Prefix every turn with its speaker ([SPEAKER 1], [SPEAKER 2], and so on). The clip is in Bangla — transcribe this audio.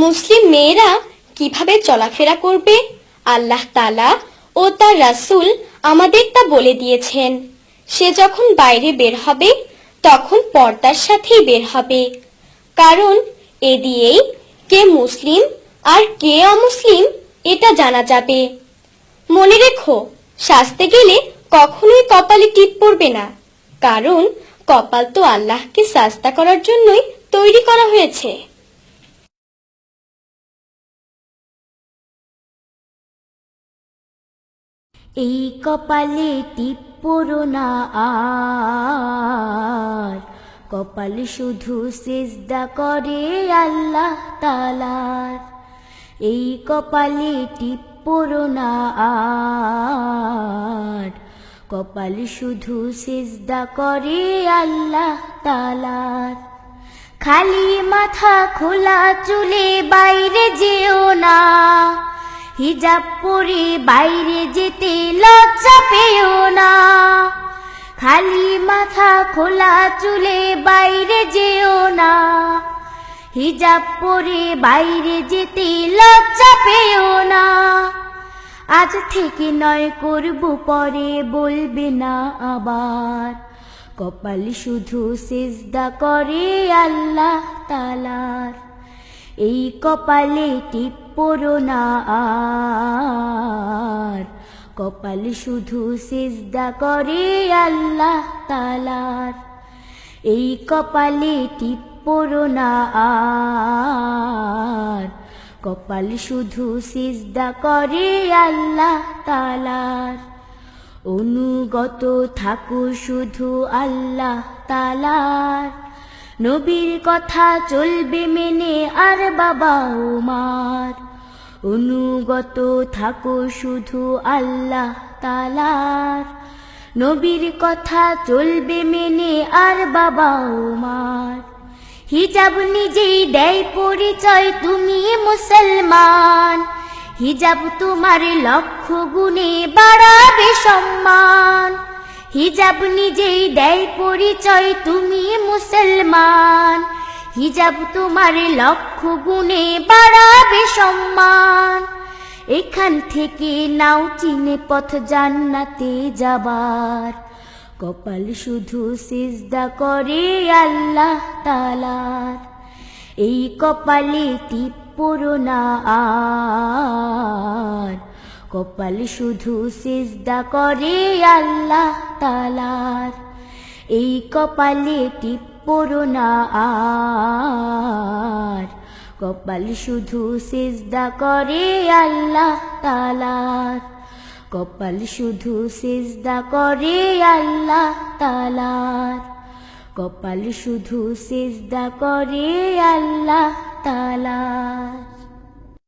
[SPEAKER 1] মুসলিম মেয়েরা কিভাবে চলাফেরা করবে আল্লাহ তাআলা ও তার রাসূল আমাদের তা বলে দিয়েছেন। সে যখন বাইরে বের হবে তখন পর্দার সাথেই বের হবে, কারণ এ দিয়েই কে মুসলিম আর কে অমুসলিম এটা জানা যাবে। মনে রেখো, সাজতে গেলে কখনোই কপালে টিপ পড়বে না, কারণ কপাল তো আল্লাহকে সাজদা করার জন্যই তৈরি করা হয়েছে।
[SPEAKER 2] এই কপালে টিপ পড়ো না আর, কপাল শুধু সিজদা করে আল্লাহ তাআলার। এই কপালে টিপ পড়ো না আর, কপাল শুধু সিজদা করে আল্লাহ তাআলার। খালি মাথা খোলা চুলে বাইরে যেও না, হিজাব পরে বাইরে যেতে লজ্জা পেও না। খালি মাথা খোলা চুলে বাইরে যেও না, হিজাব পরে বাইরে যেতে লজ্জা পেও না। আজ থেকে নয় করব পরে বলবে না আবার, কপাল শুধু সিজদা করে আল্লাহ তাআলার। এই কপালে টিপ পড়ো না আর, কপাল শুধু সিজদা করে আল্লাহ তাআলার। এই কপালে টিপ পড়ো না আর, কপাল শুধু সিজদা করে আল্লাহ তাআলার। অনুগত থাকো শুধু আল্লাহ তাআলার, নবীর কথা চলবে মেনে আর বাবা উমার। অনুগত থাকো শুধু আল্লাহ তাআলার, নবীর কথা চলবে মেনে আর বাবা উমার। হিজাব নিজেই দেয় পরিচয় তুমি মুসলমান, হিজাব তোমার লক্ষ গুণে বাড়াবে সম্মান। হিজাব নিজেই দেয় পরিচয় তুমি মুসলমান, হিজাব তোমার লক্ষ গুণে বাড়াবে সম্মান। এখান থেকে নাও চিনে পথ জান্নাতে যাবার, কপাল শুধু সিজদা করে আল্লাহ তাআলার। এই কপালে টিপ পড়ো না আর, কপাল শুধু সিজদা করে আল্লাহ তাআলার। এই কপালে টিপ পড়ো না আর, কপাল শুধু সিজদা করে আল্লাহ তাআলার। কপাল শুধু সিজদা করে আল্লাহ তাআলার। কপাল শুধু সিজদা করে আল্লাহ তাআলার।